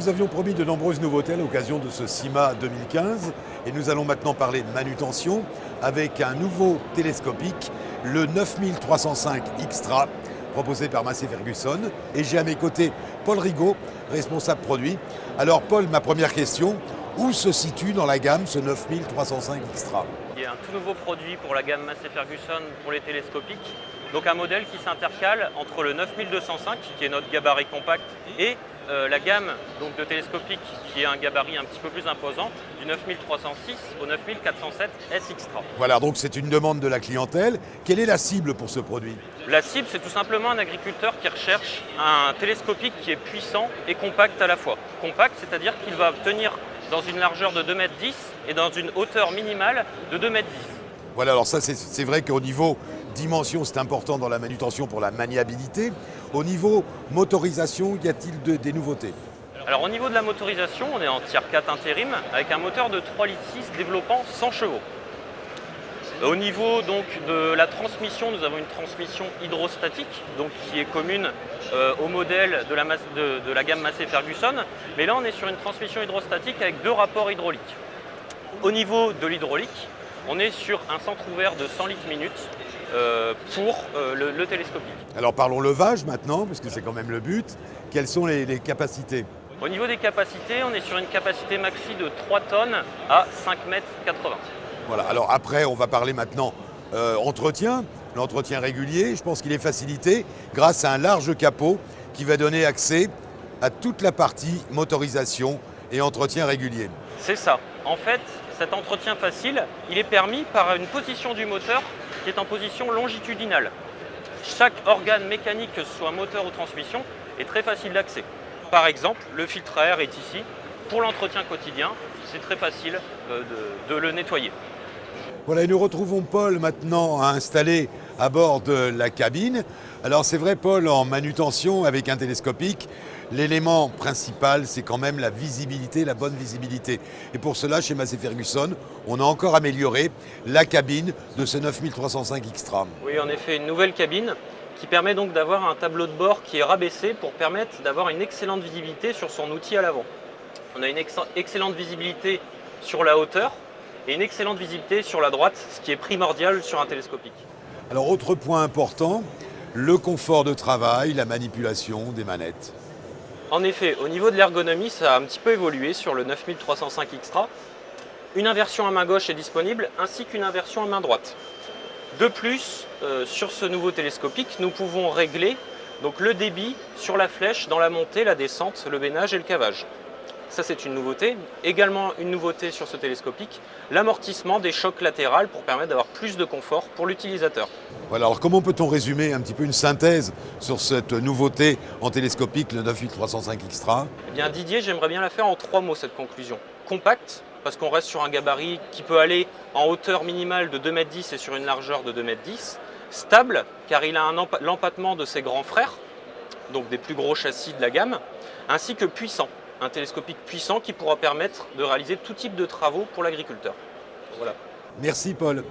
nous vous avions promis de nombreuses nouveautés à l'occasion de ce CIMA 2015 et nous allons maintenant parler de manutention avec un nouveau télescopique, le 9305 Xtra, proposé par Massey Ferguson. Et j'ai à mes côtés Paul Rigaud, responsable produit. Alors Paul, ma première question, où se situe dans la gamme ce 9305 Xtra ? Il y a un tout nouveau produit pour la gamme Massey Ferguson pour les télescopiques. Donc un modèle qui s'intercale entre le 9205, qui est notre gabarit compact, et la gamme donc, de télescopiques qui est un gabarit un petit peu plus imposant, du 9306 au 9407 S Xtra. Voilà, donc c'est une demande de la clientèle. Quelle est la cible pour ce produit ? La cible, c'est tout simplement un agriculteur qui recherche un télescopique qui est puissant et compact à la fois. Compact, c'est-à-dire qu'il va tenir dans une largeur de 2,10 m et dans une hauteur minimale de 2,10 m. Voilà, alors ça c'est vrai qu'au niveau dimension, c'est important dans la manutention pour la maniabilité. Au niveau motorisation, y a-t-il des nouveautés ? Alors au niveau de la motorisation, on est en Tier 4 intérim avec un moteur de 3,6 litres développant 100 chevaux. Au niveau donc, de la transmission, nous avons une transmission hydrostatique donc, qui est commune au modèle de la gamme Massey Ferguson. Mais là, on est sur une transmission hydrostatique avec 2 rapports hydrauliques. Au niveau de l'hydraulique, on est sur un centre ouvert de 100 litres minute pour le télescopique. Alors parlons levage maintenant, parce que c'est quand même le but. Quelles sont les capacités ? Au niveau des capacités, on est sur une capacité maxi de 3 tonnes à 5,80 m. Voilà, alors après, on va parler maintenant entretien. L'entretien régulier, je pense qu'il est facilité grâce à un large capot qui va donner accès à toute la partie motorisation et entretien régulier. C'est ça. En fait, cet entretien facile, il est permis par une position du moteur qui est en position longitudinale. Chaque organe mécanique, que ce soit moteur ou transmission, est très facile d'accès. Par exemple, le filtre à air est ici. Pour l'entretien quotidien, c'est très facile de le nettoyer. Voilà, et nous retrouvons Paul maintenant installé à bord de la cabine. Alors c'est vrai Paul, en manutention avec un télescopique, l'élément principal c'est quand même la visibilité, la bonne visibilité. Et pour cela, chez Massey Ferguson, on a encore amélioré la cabine de ce 9305 Xtra. Oui, en effet, une nouvelle cabine qui permet donc d'avoir un tableau de bord qui est rabaissé pour permettre d'avoir une excellente visibilité sur son outil à l'avant. On a une excellente visibilité sur la hauteur et une excellente visibilité sur la droite, ce qui est primordial sur un télescopique. Alors autre point important, le confort de travail, la manipulation des manettes. En effet, au niveau de l'ergonomie, ça a un petit peu évolué sur le 9305 Xtra. Une inversion à main gauche est disponible, ainsi qu'une inversion à main droite. De plus, sur ce nouveau télescopique, nous pouvons régler donc, le débit sur la flèche dans la montée, la descente, le bénage et le cavage. Ça, c'est une nouveauté. Également, une nouveauté sur ce télescopique, l'amortissement des chocs latérales pour permettre d'avoir plus de confort pour l'utilisateur. Voilà, alors comment peut-on résumer un petit peu une synthèse sur cette nouveauté en télescopique, le 9305 Xtra ? Eh bien, Didier, j'aimerais bien la faire en 3 mots, cette conclusion. Compact, parce qu'on reste sur un gabarit qui peut aller en hauteur minimale de 2,10 m et sur une largeur de 2,10 m. Stable, car il a l'empattement de ses grands frères, donc des plus gros châssis de la gamme, ainsi que puissant. Un télescopique puissant qui pourra permettre de réaliser tout type de travaux pour l'agriculteur. Voilà. Merci Paul.